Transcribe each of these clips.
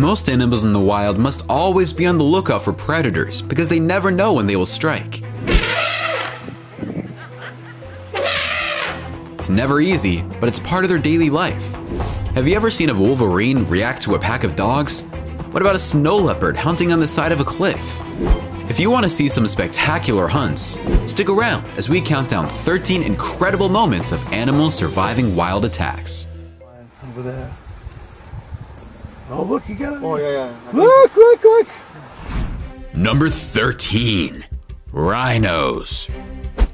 Most animals in the wild must always be on the lookout for predators because they never know when they will strike. It's never easy, but it's part of their daily life. Have you ever seen a wolverine react to a pack of dogs? What about a snow leopard hunting on the side of a cliff? If you want to see some spectacular hunts, stick around as we count down 13 incredible moments of animals surviving wild attacks. Over there. Oh, look, you got it. Oh, yeah. Look. Number 13. Rhinos.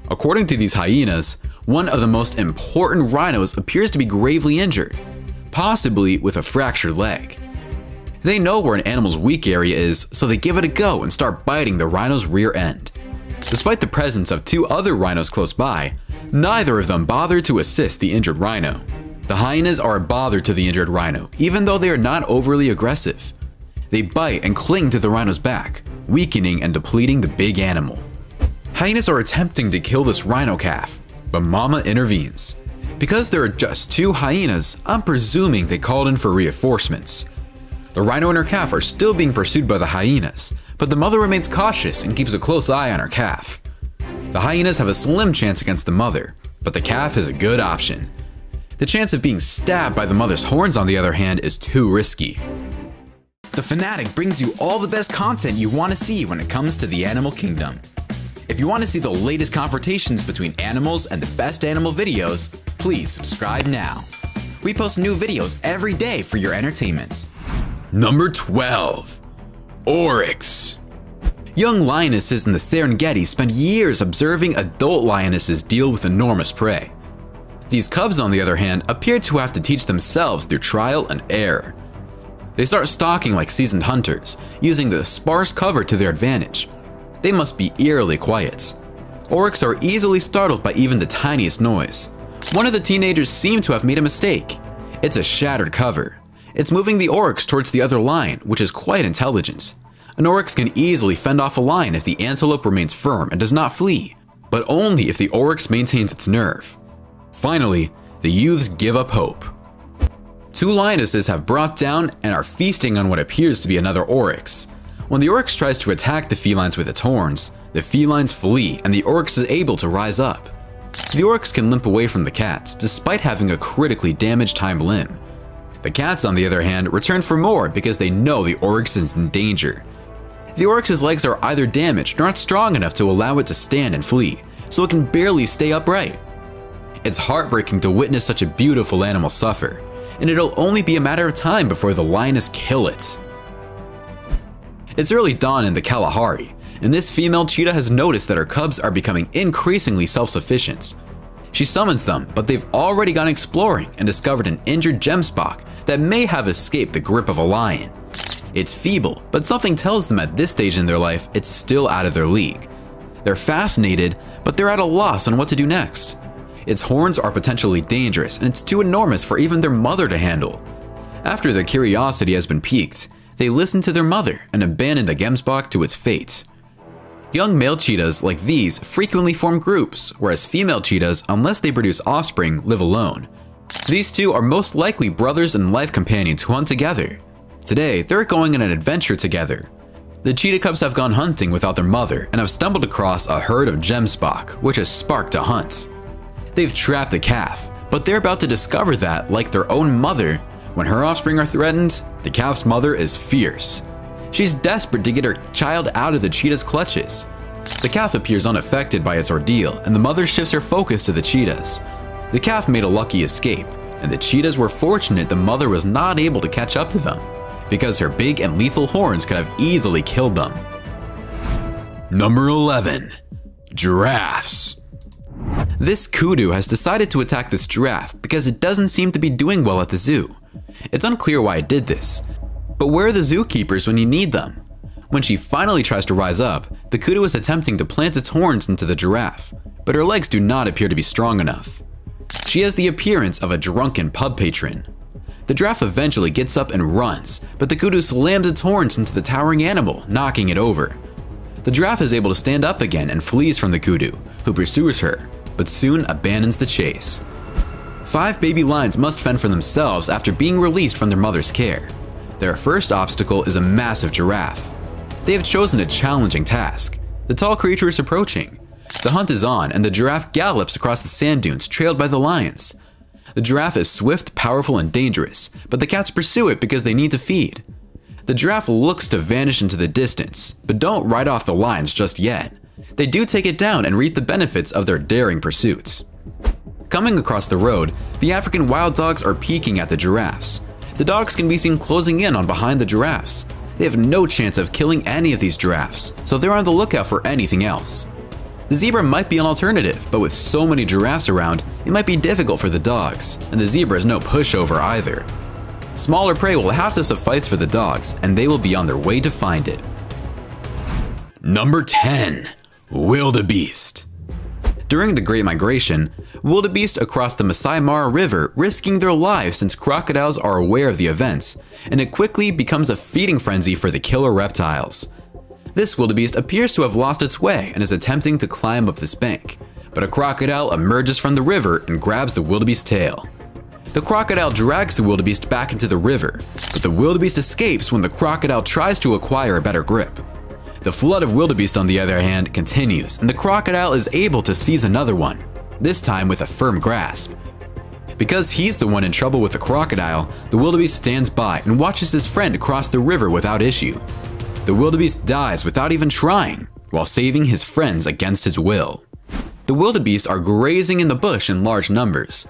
According to these hyenas, one of the most important rhinos appears to be gravely injured, possibly with a fractured leg. They know where an animal's weak area is, so they give it a go and start biting the rhino's rear end. Despite the presence of two other rhinos close by, neither of them bother to assist the injured rhino. The hyenas are a bother to the injured rhino, even though they are not overly aggressive. They bite and cling to the rhino's back, weakening and depleting the big animal. Hyenas are attempting to kill this rhino calf, but Mama intervenes. Because there are just two hyenas, I'm presuming they called in for reinforcements. The rhino and her calf are still being pursued by the hyenas, but the mother remains cautious and keeps a close eye on her calf. The hyenas have a slim chance against the mother, but the calf is a good option. The chance of being stabbed by the mother's horns, on the other hand, is too risky. The Fanatic brings you all the best content you want to see when it comes to the animal kingdom. If you want to see the latest confrontations between animals and the best animal videos, please subscribe now. We post new videos every day for your entertainment. Number 12. Oryx. Young lionesses in the Serengeti spend years observing adult lionesses deal with enormous prey. These cubs, on the other hand, appear to have to teach themselves through trial and error. They start stalking like seasoned hunters, using the sparse cover to their advantage. They must be eerily quiet. Oryx are easily startled by even the tiniest noise. One of the teenagers seemed to have made a mistake. It's a shattered cover. It's moving the oryx towards the other lion, which is quite intelligent. An oryx can easily fend off a lion if the antelope remains firm and does not flee, but only if the oryx maintains its nerve. Finally, the youths give up hope. Two lionesses have brought down and are feasting on what appears to be another oryx. When the oryx tries to attack the felines with its horns, the felines flee and the oryx is able to rise up. The oryx can limp away from the cats, despite having a critically damaged hind limb. The cats, on the other hand, return for more because they know the oryx is in danger. The oryx's legs are either damaged or not strong enough to allow it to stand and flee, so it can barely stay upright. It's heartbreaking to witness such a beautiful animal suffer, and it'll only be a matter of time before the lioness kill it. It's early dawn in the Kalahari, and this female cheetah has noticed that her cubs are becoming increasingly self-sufficient. She summons them, but they've already gone exploring and discovered an injured gemsbok that may have escaped the grip of a lion. It's feeble, but something tells them at this stage in their life it's still out of their league. They're fascinated, but they're at a loss on what to do next. Its horns are potentially dangerous, and it's too enormous for even their mother to handle. After their curiosity has been piqued, they listen to their mother and abandon the gemsbok to its fate. Young male cheetahs like these frequently form groups, whereas female cheetahs, unless they produce offspring, live alone. These two are most likely brothers and life companions who hunt together. Today, they're going on an adventure together. The cheetah cubs have gone hunting without their mother and have stumbled across a herd of gemsbok, which has sparked a hunt. They've trapped a calf, but they're about to discover that, like their own mother, when her offspring are threatened, the calf's mother is fierce. She's desperate to get her child out of the cheetah's clutches. The calf appears unaffected by its ordeal, and the mother shifts her focus to the cheetahs. The calf made a lucky escape, and the cheetahs were fortunate the mother was not able to catch up to them, because her big and lethal horns could have easily killed them. Number 11. Giraffes. This kudu has decided to attack this giraffe because it doesn't seem to be doing well at the zoo. It's unclear why it did this, but where are the zookeepers when you need them? When she finally tries to rise up, the kudu is attempting to plant its horns into the giraffe, but her legs do not appear to be strong enough. She has the appearance of a drunken pub patron. The giraffe eventually gets up and runs, but the kudu slams its horns into the towering animal, knocking it over. The giraffe is able to stand up again and flees from the kudu, who pursues her, but soon abandons the chase. 5 baby lions must fend for themselves after being released from their mother's care. Their first obstacle is a massive giraffe. They have chosen a challenging task. The tall creature is approaching. The hunt is on, and the giraffe gallops across the sand dunes, trailed by the lions. The giraffe is swift, powerful, and dangerous, but the cats pursue it because they need to feed. The giraffe looks to vanish into the distance, but don't ride off the lions just yet. They do take it down and reap the benefits of their daring pursuit. Coming across the road, the African wild dogs are peeking at the giraffes. The dogs can be seen closing in on behind the giraffes. They have no chance of killing any of these giraffes, so they're on the lookout for anything else. The zebra might be an alternative, but with so many giraffes around, it might be difficult for the dogs, and the zebra is no pushover either. Smaller prey will have to suffice for the dogs, and they will be on their way to find it. Number 10. Wildebeest. During the Great Migration, wildebeest across the Masai Mara River risking their lives since crocodiles are aware of the events, and it quickly becomes a feeding frenzy for the killer reptiles. This wildebeest appears to have lost its way and is attempting to climb up this bank, but a crocodile emerges from the river and grabs the wildebeest's tail. The crocodile drags the wildebeest back into the river, but the wildebeest escapes when the crocodile tries to acquire a better grip. The flood of wildebeest, on the other hand, continues, and the crocodile is able to seize another one, this time with a firm grasp. Because he's the one in trouble with the crocodile, the wildebeest stands by and watches his friend cross the river without issue. The wildebeest dies without even trying, while saving his friends against his will. The wildebeest are grazing in the bush in large numbers.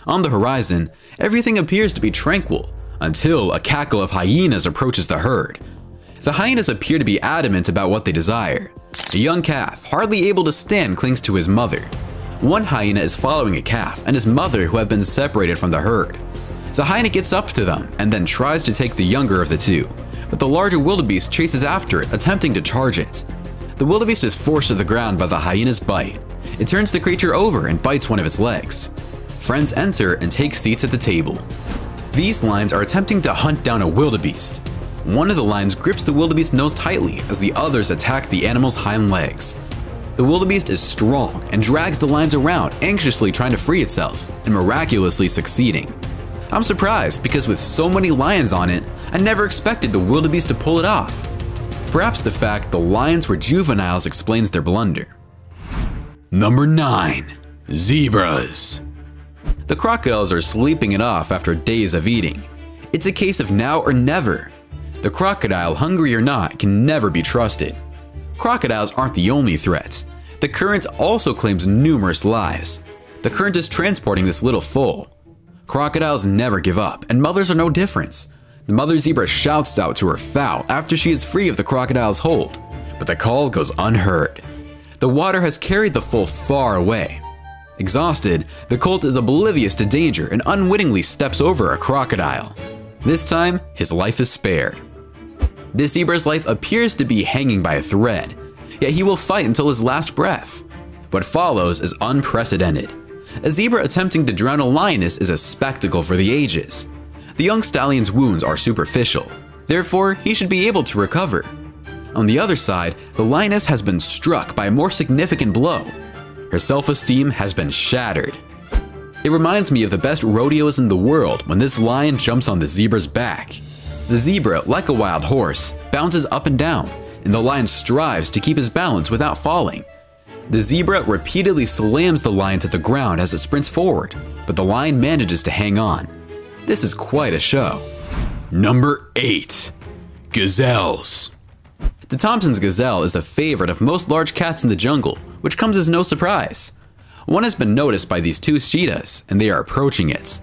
On the horizon, everything appears to be tranquil, until a cackle of hyenas approaches the herd. The hyenas appear to be adamant about what they desire. A young calf, hardly able to stand, clings to his mother. One hyena is following a calf and his mother, who have been separated from the herd. The hyena gets up to them and then tries to take the younger of the two, but the larger wildebeest chases after it, attempting to charge it. The wildebeest is forced to the ground by the hyena's bite. It turns the creature over and bites one of its legs. Friends enter and take seats at the table. These lions are attempting to hunt down a wildebeest. One of the lions grips the wildebeest's nose tightly as the others attack the animal's hind legs. The wildebeest is strong and drags the lions around, anxiously trying to free itself, and miraculously succeeding. I'm surprised because with so many lions on it, I never expected the wildebeest to pull it off. Perhaps the fact the lions were juveniles explains their blunder. Number 9. Zebras. The crocodiles are sleeping it off after days of eating. It's a case of now or never. The crocodile, hungry or not, can never be trusted. Crocodiles aren't the only threats. The current also claims numerous lives. The current is transporting this little foal. Crocodiles never give up, and mothers are no different. The mother zebra shouts out to her foal after she is free of the crocodile's hold, but the call goes unheard. The water has carried the foal far away. Exhausted, the colt is oblivious to danger and unwittingly steps over a crocodile. This time, his life is spared. This zebra's life appears to be hanging by a thread, yet he will fight until his last breath. What follows is unprecedented. A zebra attempting to drown a lioness is a spectacle for the ages. The young stallion's wounds are superficial, therefore he should be able to recover. On the other side, the lioness has been struck by a more significant blow. Her self-esteem has been shattered. It reminds me of the best rodeos in the world when this lion jumps on the zebra's back. The zebra, like a wild horse, bounces up and down, and the lion strives to keep his balance without falling. The zebra repeatedly slams the lion to the ground as it sprints forward, but the lion manages to hang on. This is quite a show. Number 8. Gazelles. The Thompson's gazelle is a favorite of most large cats in the jungle, which comes as no surprise. One has been noticed by these two cheetahs, and they are approaching it.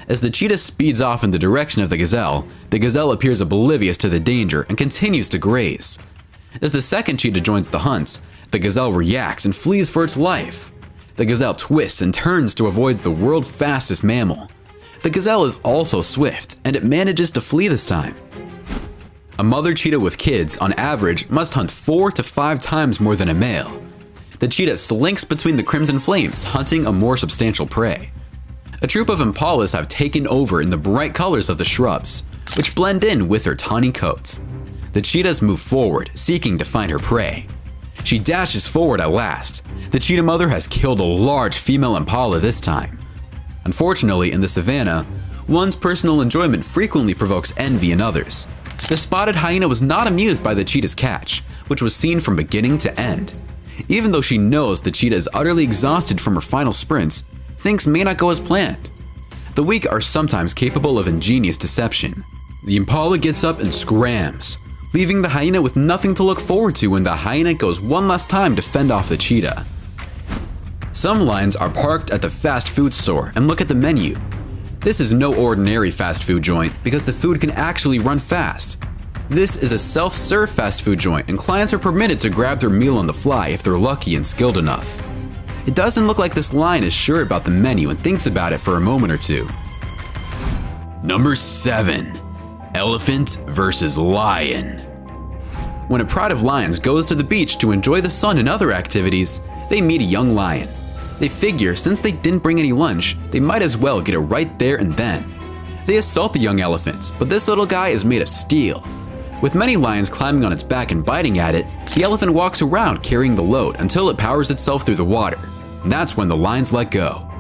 As the cheetah speeds off in the direction of the gazelle appears oblivious to the danger and continues to graze. As the second cheetah joins the hunt, the gazelle reacts and flees for its life. The gazelle twists and turns to avoid the world's fastest mammal. The gazelle is also swift, and it manages to flee this time. A mother cheetah with kids, on average, must hunt 4 to 5 times more than a male. The cheetah slinks between the crimson flames, hunting a more substantial prey. A troop of impalas have taken over in the bright colors of the shrubs, which blend in with their tawny coats. The cheetahs move forward, seeking to find her prey. She dashes forward at last. The cheetah mother has killed a large female impala this time. Unfortunately, in the savannah, One's personal enjoyment frequently provokes envy in others. The spotted hyena was not amused by the cheetah's catch, which was seen from beginning to end. Even though she knows the cheetah is utterly exhausted from her final sprints, things may not go as planned. The weak are sometimes capable of ingenious deception. The impala gets up and scrams, leaving the hyena with nothing to look forward to when the hyena goes one last time to fend off the cheetah. Some lions are parked at the fast food store and look at the menu. This is no ordinary fast food joint because the food can actually run fast. This is a self-serve fast food joint and clients are permitted to grab their meal on the fly if they're lucky and skilled enough. It doesn't look like this lion is sure about the menu and thinks about it for a moment or two. Number 7. Elephant versus lion. When a pride of lions goes to the beach to enjoy the sun and other activities, they meet a young lion. They figure since they didn't bring any lunch, they might as well get it right there and then. They assault the young elephant, but this little guy is made of steel. With many lions climbing on its back and biting at it, the elephant walks around carrying the load until it powers itself through the water. And that's when the lions let go.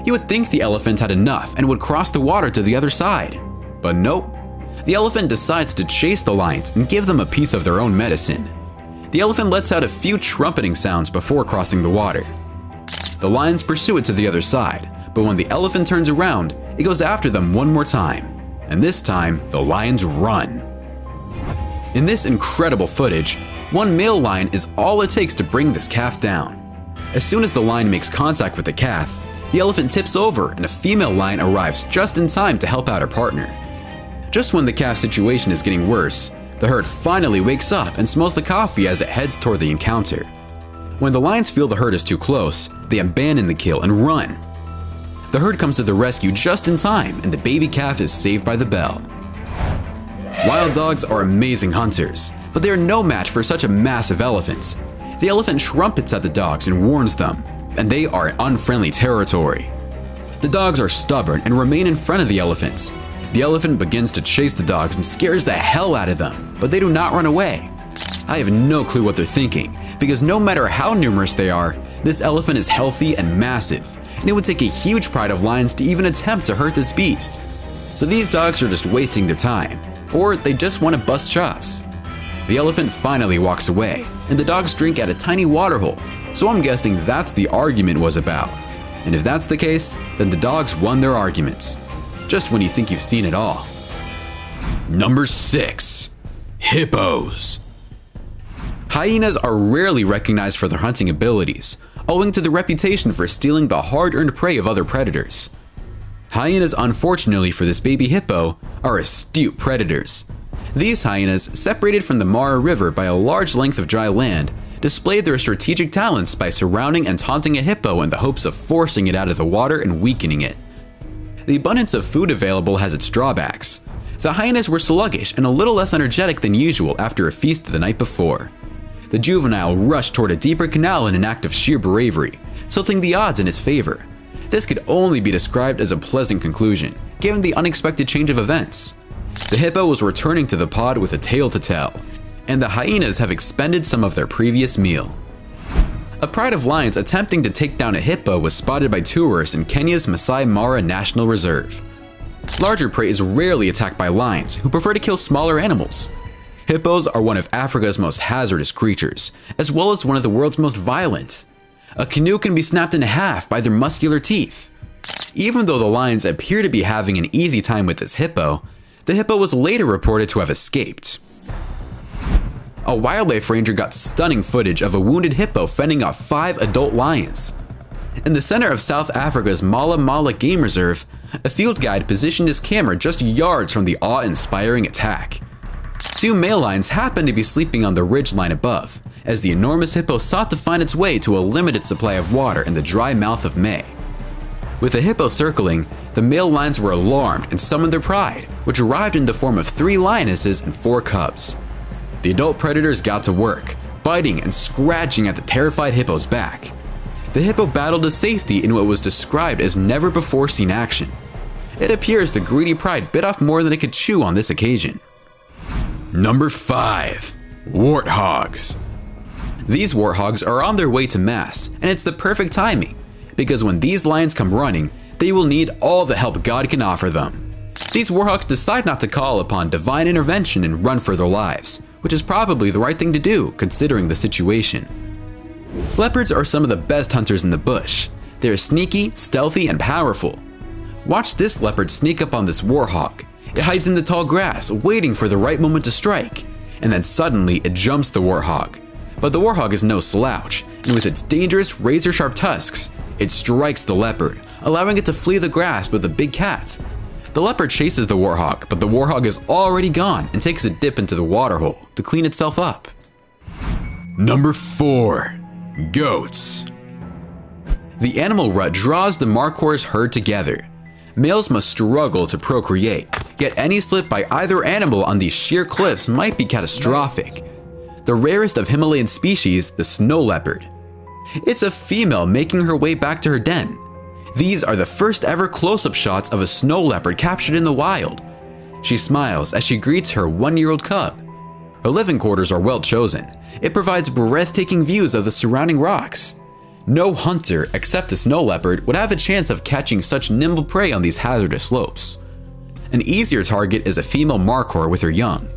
You would think the elephant had enough and would cross the water to the other side. But nope. The elephant decides to chase the lions and give them a piece of their own medicine. The elephant lets out a few trumpeting sounds before crossing the water. The lions pursue it to the other side, but when the elephant turns around, it goes after them one more time. And this time, the lions run. In this incredible footage, one male lion is all it takes to bring this calf down. As soon as the lion makes contact with the calf, the elephant tips over and a female lion arrives just in time to help out her partner. Just when the calf's situation is getting worse, the herd finally wakes up and smells the coffee as it heads toward the encounter. When the lions feel the herd is too close, they abandon the kill and run. The herd comes to the rescue just in time and the baby calf is saved by the bell. Wild dogs are amazing hunters, but they are no match for such a massive elephant. The elephant trumpets at the dogs and warns them, and they are in unfriendly territory. The dogs are stubborn and remain in front of the elephants. The elephant begins to chase the dogs and scares the hell out of them, but they do not run away. I have no clue what they're thinking, because no matter how numerous they are, this elephant is healthy and massive, and it would take a huge pride of lions to even attempt to hurt this beast. So these dogs are just wasting their time, or they just want to bust chops. The elephant finally walks away, and the dogs drink at a tiny waterhole, so I'm guessing that's the argument was about. And if that's the case, then the dogs won their arguments. Just when you think you've seen it all. Number 6. Hippos. Hyenas are rarely recognized for their hunting abilities, owing to the reputation for stealing the hard-earned prey of other predators. Hyenas, unfortunately for this baby hippo, are astute predators. These hyenas, separated from the Mara River by a large length of dry land, display their strategic talents by surrounding and taunting a hippo in the hopes of forcing it out of the water and weakening it. The abundance of food available has its drawbacks. The hyenas were sluggish and a little less energetic than usual after a feast the night before. The juvenile rushed toward a deeper canal in an act of sheer bravery, tilting the odds in its favor. This could only be described as a pleasant conclusion, given the unexpected change of events. The hippo was returning to the pod with a tale to tell, and the hyenas have expended some of their previous meal. A pride of lions attempting to take down a hippo was spotted by tourists in Kenya's Masai Mara National Reserve. Larger prey is rarely attacked by lions, who prefer to kill smaller animals. Hippos are one of Africa's most hazardous creatures, as well as one of the world's most violent. A canoe can be snapped in half by their muscular teeth. Even though the lions appear to be having an easy time with this hippo, the hippo was later reported to have escaped. A wildlife ranger got stunning footage of a wounded hippo fending off 5 adult lions. In the center of South Africa's Mala Mala Game Reserve, a field guide positioned his camera just yards from the awe-inspiring attack. 2 male lions happened to be sleeping on the ridgeline above, as the enormous hippo sought to find its way to a limited supply of water in the dry mouth of May. With the hippo circling, the male lions were alarmed and summoned their pride, which arrived in the form of 3 lionesses and 4 cubs. The adult predators got to work, biting and scratching at the terrified hippo's back. The hippo battled to safety in what was described as never-before-seen action. It appears the greedy pride bit off more than it could chew on this occasion. Number 5. Warthogs. These warthogs are on their way to mass, and it's the perfect timing, because when these lions come running, they will need all the help God can offer them. These warhawks decide not to call upon divine intervention and run for their lives, which is probably the right thing to do considering the situation. Leopards are some of the best hunters in the bush. They are sneaky, stealthy, and powerful. Watch this leopard sneak up on this warhawk. It hides in the tall grass, waiting for the right moment to strike, and then suddenly it jumps the warhawk. But the warhawk is no slouch, and with its dangerous razor-sharp tusks, it strikes the leopard, allowing it to flee the grasp of the big cats. The leopard chases the warhawk, but the warhawk is already gone and takes a dip into the waterhole to clean itself up. Number 4. Goats. The animal rut draws the markhor's herd together. Males must struggle to procreate, yet any slip by either animal on these sheer cliffs might be catastrophic. The rarest of Himalayan species, the snow leopard. It's a female making her way back to her den. These are the first ever close-up shots of a snow leopard captured in the wild. She smiles as she greets her 1-year-old cub. Her living quarters are well chosen. It provides breathtaking views of the surrounding rocks. No hunter except the snow leopard would have a chance of catching such nimble prey on these hazardous slopes. An easier target is a female markhor with her young.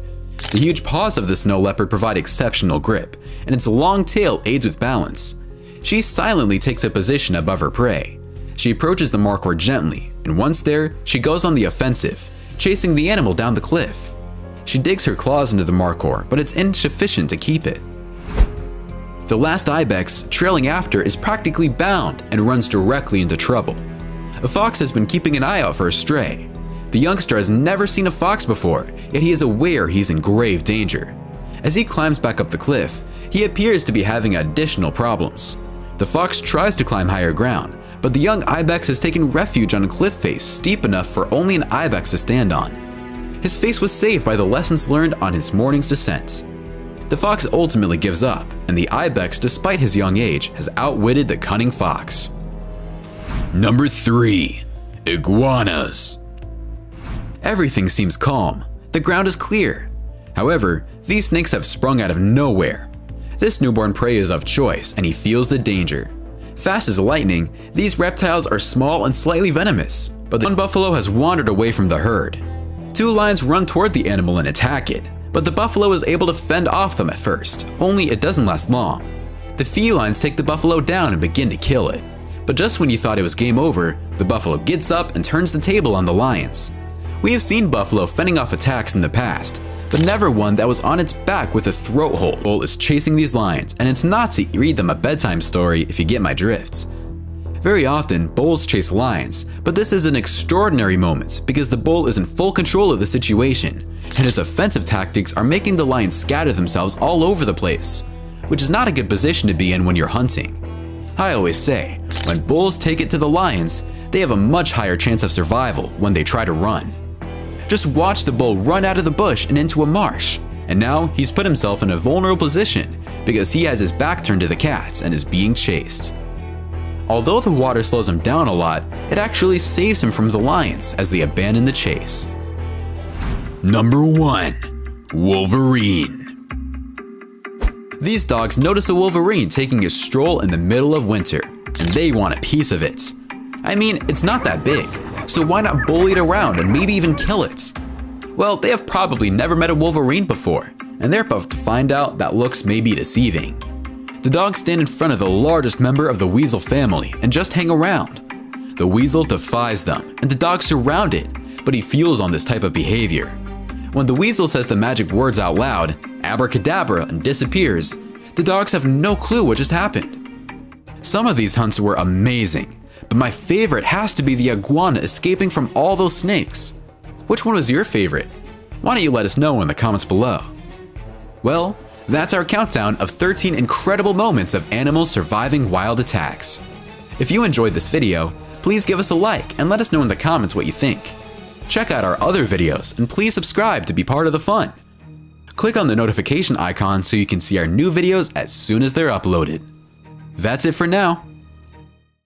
The huge paws of the snow leopard provide exceptional grip, and its long tail aids with balance. She silently takes a position above her prey. She approaches the markhor gently, and once there, she goes on the offensive, chasing the animal down the cliff. She digs her claws into the markhor, but it's insufficient to keep it. The last ibex, trailing after, is practically bound and runs directly into trouble. A fox has been keeping an eye out for a stray. The youngster has never seen a fox before, yet he is aware he's in grave danger. As he climbs back up the cliff, he appears to be having additional problems. The fox tries to climb higher ground, but the young ibex has taken refuge on a cliff face steep enough for only an ibex to stand on. His face was saved by the lessons learned on his morning's descent. The fox ultimately gives up, and the ibex, despite his young age, has outwitted the cunning fox. Number 3. Iguanas. Everything seems calm. The ground is clear. However, these snakes have sprung out of nowhere. This newborn prey is of choice, and he feels the danger. Fast as lightning, these reptiles are small and slightly venomous, but the one buffalo has wandered away from the herd. 2 lions run toward the animal and attack it, but the buffalo is able to fend off them at first, only it doesn't last long. The felines take the buffalo down and begin to kill it, but just when you thought it was game over, the buffalo gets up and turns the table on the lions. We have seen buffalo fending off attacks in the past, but never one that was on its back with a throat hole. The bull is chasing these lions, and it's not to read them a bedtime story if you get my drift. Very often, bulls chase lions, but this is an extraordinary moment because the bull is in full control of the situation, and his offensive tactics are making the lions scatter themselves all over the place, which is not a good position to be in when you're hunting. I always say, when bulls take it to the lions, they have a much higher chance of survival when they try to run. Just watch the bull run out of the bush and into a marsh, and now he's put himself in a vulnerable position because he has his back turned to the cats and is being chased. Although the water slows him down a lot, it actually saves him from the lions as they abandon the chase. Number 1. Wolverine. These dogs notice a wolverine taking a stroll in the middle of winter, and they want a piece of it. I mean, it's not that big, so why not bully it around and maybe even kill it? Well, they have probably never met a wolverine before, and they're about to find out that looks may be deceiving. The dogs stand in front of the largest member of the weasel family and just hang around. The weasel defies them, and the dogs surround it, but he fuels on this type of behavior. When the weasel says the magic words out loud, abracadabra, and disappears, the dogs have no clue what just happened. Some of these hunts were amazing, but my favorite has to be the iguana escaping from all those snakes. Which one was your favorite? Why don't you let us know in the comments below? Well, that's our countdown of 13 incredible moments of animals surviving wild attacks. If you enjoyed this video, please give us a like and let us know in the comments what you think. Check out our other videos and please subscribe to be part of the fun. Click on the notification icon so you can see our new videos as soon as they're uploaded. That's it for now.